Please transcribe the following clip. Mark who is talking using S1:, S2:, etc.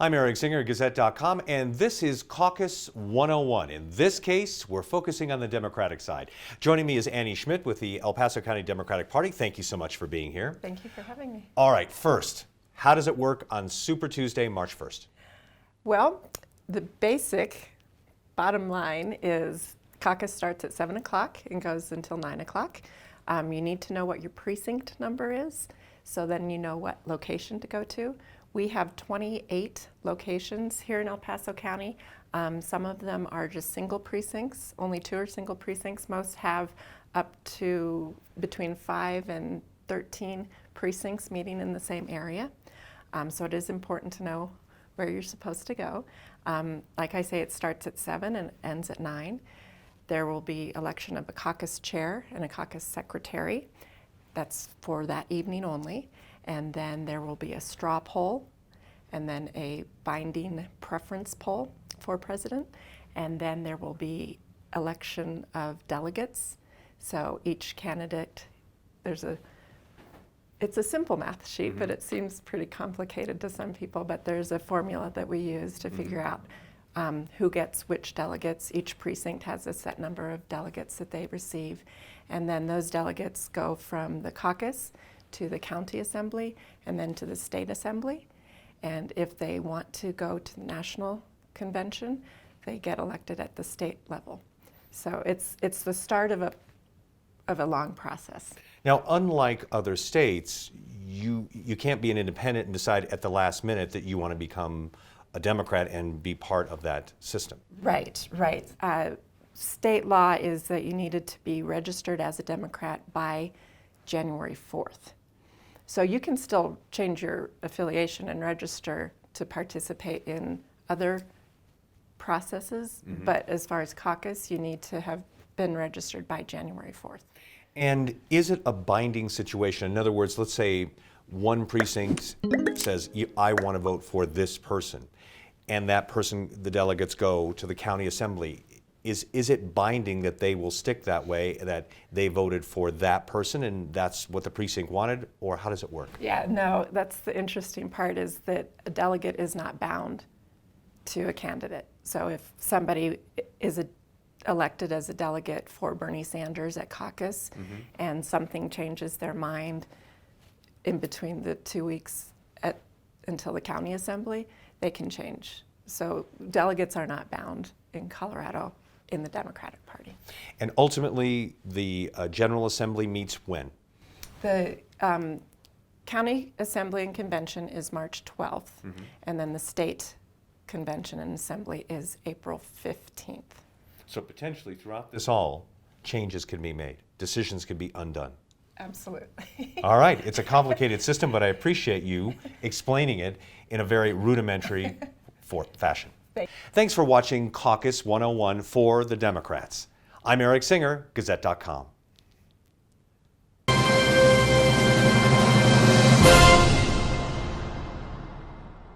S1: I'm Eric Singer, Gazette.com, and this is Caucus 101. In this case, we're focusing on the Democratic side. Joining me is Annie Schmitt with the El Paso County Democratic Party. Thank you so much for being here.
S2: Thank you for having me.
S1: All right, first, how does it work on Super Tuesday, March 1st?
S2: Well, the basic bottom line is caucus starts at 7 o'clock and goes until 9 o'clock. You need to know what your precinct number is, so then you know what location to go to. We have 28 locations here in El Paso County. Some of them are just single precincts. Only 2 are single precincts. Most have up to between 5 and 13 precincts meeting in the same area. So it is important to know where you're supposed to go. Like I say, it starts at 7 and ends at 9. There will be election of a caucus chair and a caucus secretary. That's for that evening only. And then there will be a straw poll, and then a binding preference poll for president. And then there will be election of delegates. So each candidate, it's a simple math sheet, but it seems pretty complicated to some people, but there's a formula that we use to figure out who gets which delegates. Each precinct has a set number of delegates that they receive. And then those delegates go from the caucus to the county assembly and then to the state assembly. And if they want to go to the national convention, they get elected at the state level. So it's the start of a long process.
S1: Now, unlike other states, you can't be an independent and decide at the last minute that you want to become a Democrat and be part of that system.
S2: Right. State law is that you needed to be registered as a Democrat by January 4th. So you can still change your affiliation and register to participate in other processes, but as far as caucus, you need to have been registered by January 4th.
S1: And is it a binding situation? In other words, let's say one precinct says, I want to vote for this person, and that person, the delegates go to the county assembly. Is it binding that they will stick that way, that they voted for that person and that's what the precinct wanted, or how does it work?
S2: Yeah, no, that's the interesting part, is that a delegate is not bound to a candidate. So if somebody is elected as a delegate for Bernie Sanders at caucus and something changes their mind in between the 2 weeks until the county assembly, they can change. So delegates are not bound in Colorado in the Democratic Party.
S1: And ultimately, the General Assembly meets when?
S2: The County Assembly and Convention is March 12th, and then the State Convention and Assembly is April 15th.
S1: So potentially throughout this all, changes can be made, decisions can be undone.
S2: Absolutely.
S1: All right, it's a complicated system, but I appreciate you explaining it in a very rudimentary fashion. Thanks for watching Caucus 101 for the Democrats. I'm Eric Singer, Gazette.com.